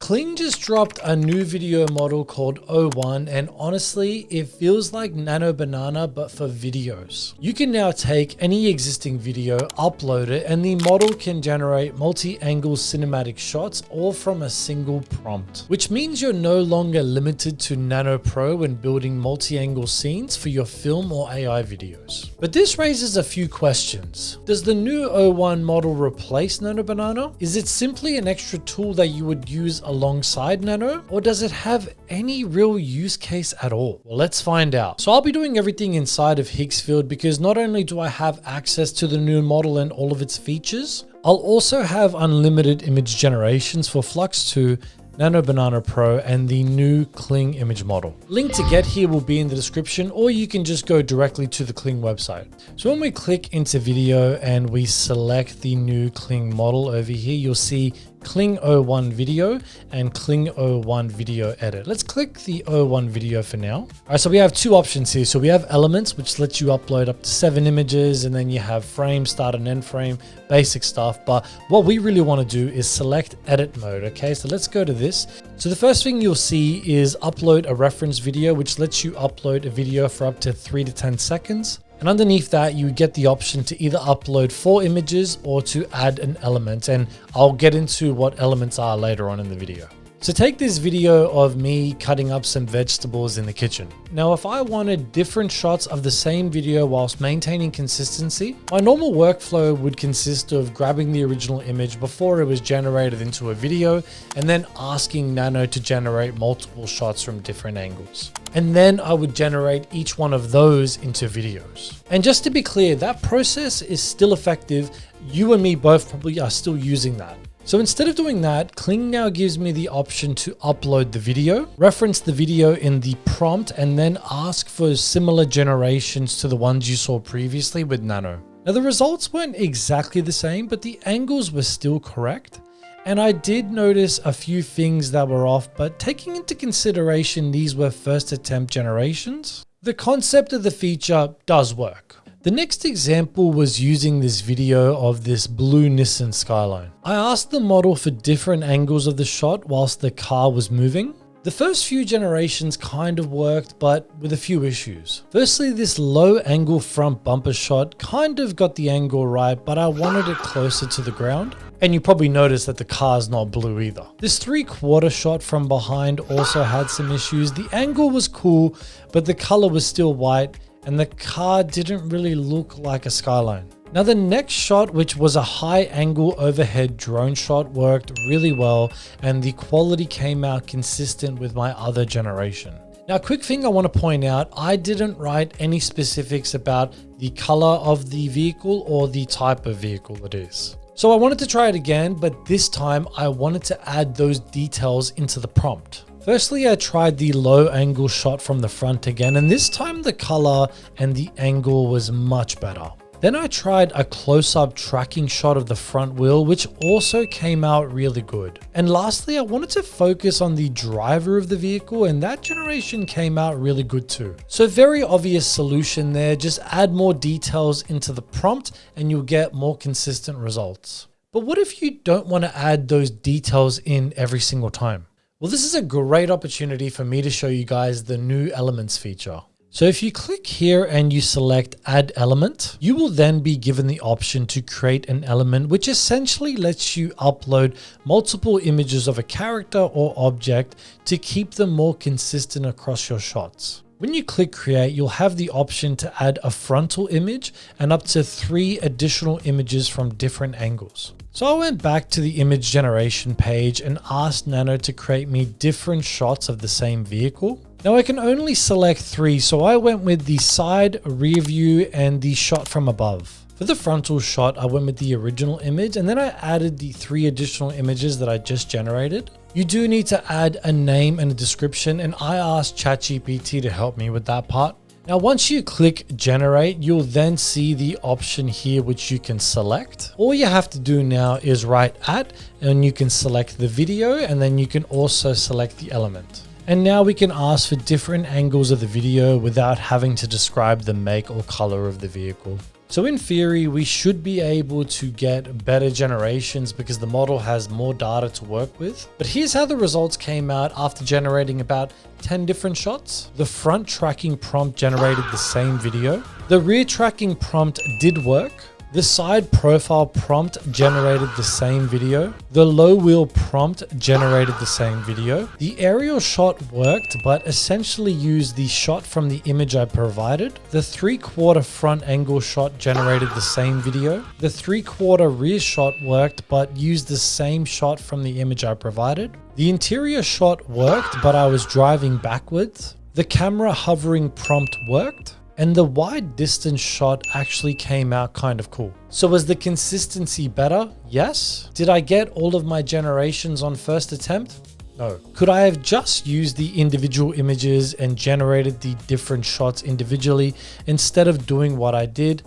Kling just dropped a new video model called O1, and honestly, it feels like Nano Banana but for videos. You can now take any existing video, upload it, and the model can generate multi-angle cinematic shots all from a single prompt, which means you're no longer limited to Nano Pro when building multi-angle scenes for your film or AI videos. But this raises a few questions. Does the new O1 model replace Nano Banana? Is it simply an extra tool that you would use alongside Nano, or does it have any real use case at all? Well, let's find out. So I'll be doing everything inside of Higgsfield because not only do I have access to the new model and all of its features, I'll also have unlimited image generations for Flux 2, Nano Banana Pro, and the new Kling image model. Link to get here will be in the description, or you can just go directly to the Kling website. So when we click into video and we select the new Kling model over here, you'll see Kling O1 video and Kling O1 video edit. Let's click the O1 video for now. All right, so we have two options here. So we have elements, which lets you upload up to 7 images, and then you have frame, start and end frame, basic stuff. But what we really want to do is select edit mode. Okay, so let's go to this. So the first thing you'll see is upload a reference video, which lets you upload a video for up to 3 to 10 seconds. And underneath that, you get the option to either upload 4 images or to add an element. And I'll get into what elements are later on in the video. So take this video of me cutting up some vegetables in the kitchen. Now, if I wanted different shots of the same video whilst maintaining consistency, my normal workflow would consist of grabbing the original image before it was generated into a video and then asking Nano to generate multiple shots from different angles. And then I would generate each one of those into videos. And just to be clear, that process is still effective. You and me both probably are still using that. So instead of doing that, Kling now gives me the option to upload the video, reference the video in the prompt, and then ask for similar generations to the ones you saw previously with Nano. Now the results weren't exactly the same, but the angles were still correct. And I did notice a few things that were off, but taking into consideration these were first attempt generations, the concept of the feature does work. The next example was using this video of this blue Nissan Skyline. I asked the model for different angles of the shot whilst the car was moving. The first few generations kind of worked, but with a few issues. Firstly, this low angle front bumper shot kind of got the angle right, but I wanted it closer to the ground. And you probably noticed that the car's not blue either. This 3/4 shot from behind also had some issues. The angle was cool, but the color was still white, and the car didn't really look like a Skyline. Now the next shot, which was a high angle overhead drone shot, worked really well, and the quality came out consistent with my other generation. Now, a quick thing I want to point out, I didn't write any specifics about the color of the vehicle or the type of vehicle it is. So I wanted to try it again, but this time I wanted to add those details into the prompt. Firstly, I tried the low angle shot from the front again, and this time the color and the angle was much better. Then I tried a close-up tracking shot of the front wheel, which also came out really good. And lastly, I wanted to focus on the driver of the vehicle, and that generation came out really good too. So very obvious solution there, just add more details into the prompt and you'll get more consistent results. But what if you don't want to add those details in every single time? Well, this is a great opportunity for me to show you guys the new elements feature. So if you click here and you select add element, you will then be given the option to create an element, which essentially lets you upload multiple images of a character or object to keep them more consistent across your shots. When you click create, you'll have the option to add a frontal image and up to 3 additional images from different angles. So I went back to the image generation page and asked Nano to create me different shots of the same vehicle. Now I can only select 3, so I went with the side, rear view, and the shot from above. For the frontal shot, I went with the original image, and then I added the 3 additional images that I just generated. You do need to add a name and a description, and I asked ChatGPT to help me with that part. Now, once you click generate, you'll then see the option here, which you can select. All you have to do now is write at, and you can select the video, and then you can also select the element. And now we can ask for different angles of the video without having to describe the make or color of the vehicle. So in theory, we should be able to get better generations because the model has more data to work with. But here's how the results came out after generating about 10 different shots. The front tracking prompt generated the same video. The rear tracking prompt did work. The side profile prompt generated the same video. The low wheel prompt generated the same video. The aerial shot worked, but essentially used the shot from the image I provided. The 3/4 front angle shot generated the same video. The 3/4 rear shot worked, but used the same shot from the image I provided. The interior shot worked, but I was driving backwards. The camera hovering prompt worked. And the wide distance shot actually came out kind of cool. So was the consistency better? Yes. Did I get all of my generations on first attempt? No. Could I have just used the individual images and generated the different shots individually instead of doing what I did?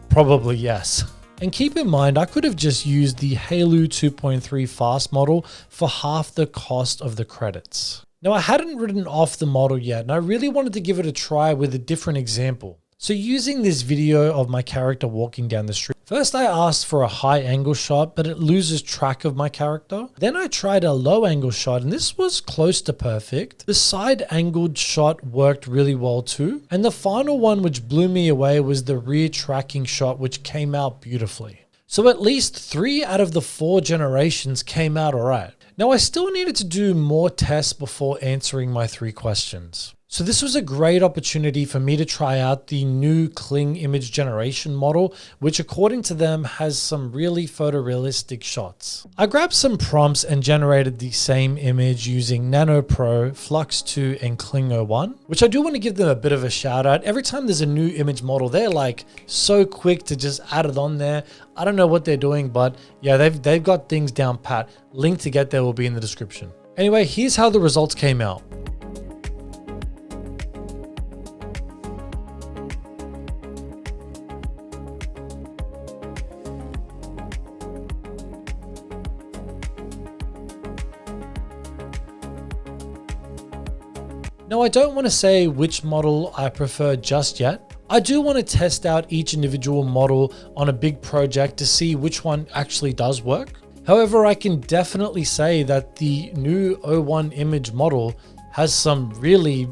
Probably yes. And keep in mind, I could have just used the Halo 2.3 fast model for half the cost of the credits. Now, I hadn't written off the model yet, and I really wanted to give it a try with a different example. So using this video of my character walking down the street, first I asked for a high angle shot, but it loses track of my character. Then I tried a low angle shot, and this was close to perfect. The side angled shot worked really well too. And the final one, which blew me away, was the rear tracking shot, which came out beautifully. So at least 3 out of the 4 generations came out alright. Now I still needed to do more tests before answering my 3 questions. So this was a great opportunity for me to try out the new Kling image generation model, which according to them has some really photorealistic shots. I grabbed some prompts and generated the same image using Nano Pro, Flux 2 and Kling 01, which I do want to give them a bit of a shout out. Every time there's a new image model, they're like so quick to just add it on there. I don't know what they're doing, but yeah, they've got things down pat. Link to get there will be in the description. Anyway, here's how the results came out. Now, I don't want to say which model I prefer just yet. I do want to test out each individual model on a big project to see which one actually does work. However, I can definitely say that the new 01 image model has some really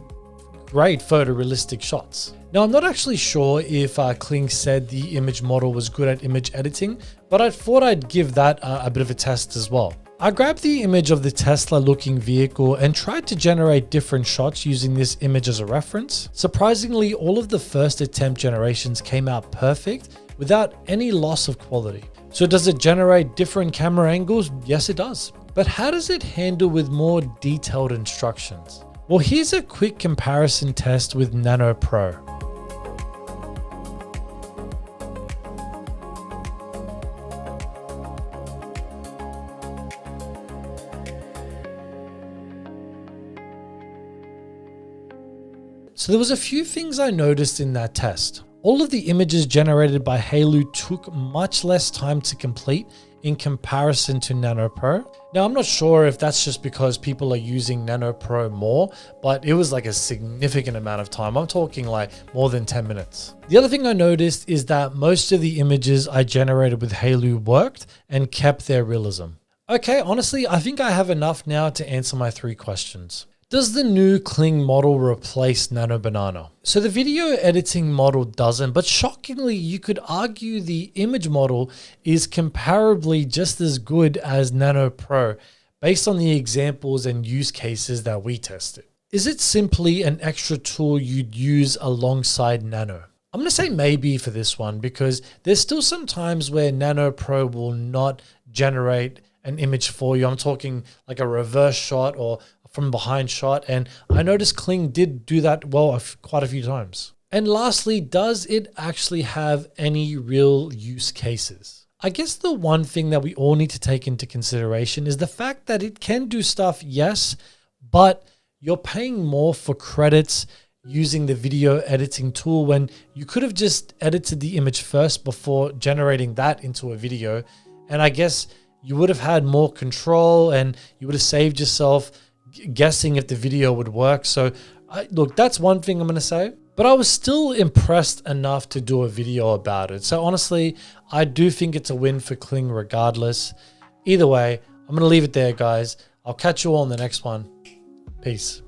great photorealistic shots. Now, I'm not actually sure if Kling said the image model was good at image editing, but I thought I'd give that a bit of a test as well. I grabbed the image of the Tesla looking vehicle and tried to generate different shots using this image as a reference. Surprisingly, all of the first attempt generations came out perfect without any loss of quality. So does it generate different camera angles? Yes, it does. But how does it handle with more detailed instructions? Well, here's a quick comparison test with Nano Pro. So there was a few things I noticed in that test. All of the images generated by Halo took much less time to complete in comparison to Nano Pro. Now, I'm not sure if that's just because people are using Nano Pro more, but it was like a significant amount of time. I'm talking like more than 10 minutes. The other thing I noticed is that most of the images I generated with Halo worked and kept their realism. Okay, honestly, I think I have enough now to answer my 3 questions. Does the new Kling model replace Nano Banana? So the video editing model doesn't, but shockingly, you could argue the image model is comparably just as good as Nano Pro based on the examples and use cases that we tested. Is it simply an extra tool you'd use alongside Nano? I'm going to say maybe for this one because there's still some times where Nano Pro will not generate an image for you. I'm talking like a reverse shot or from behind shot, and I noticed Kling did do that well quite a few times. And lastly, does it actually have any real use cases? I guess the one thing that we all need to take into consideration is the fact that it can do stuff, yes, but you're paying more for credits using the video editing tool when you could have just edited the image first before generating that into a video. And I guess you would have had more control and you would have saved yourself guessing if the video would work. So look, that's one thing I'm going to say. but I was still impressed enough to do a video about it. So honestly, I do think it's a win for Kling regardless. Either way, I'm going to leave it there, guys. I'll catch you all in the next one. Peace.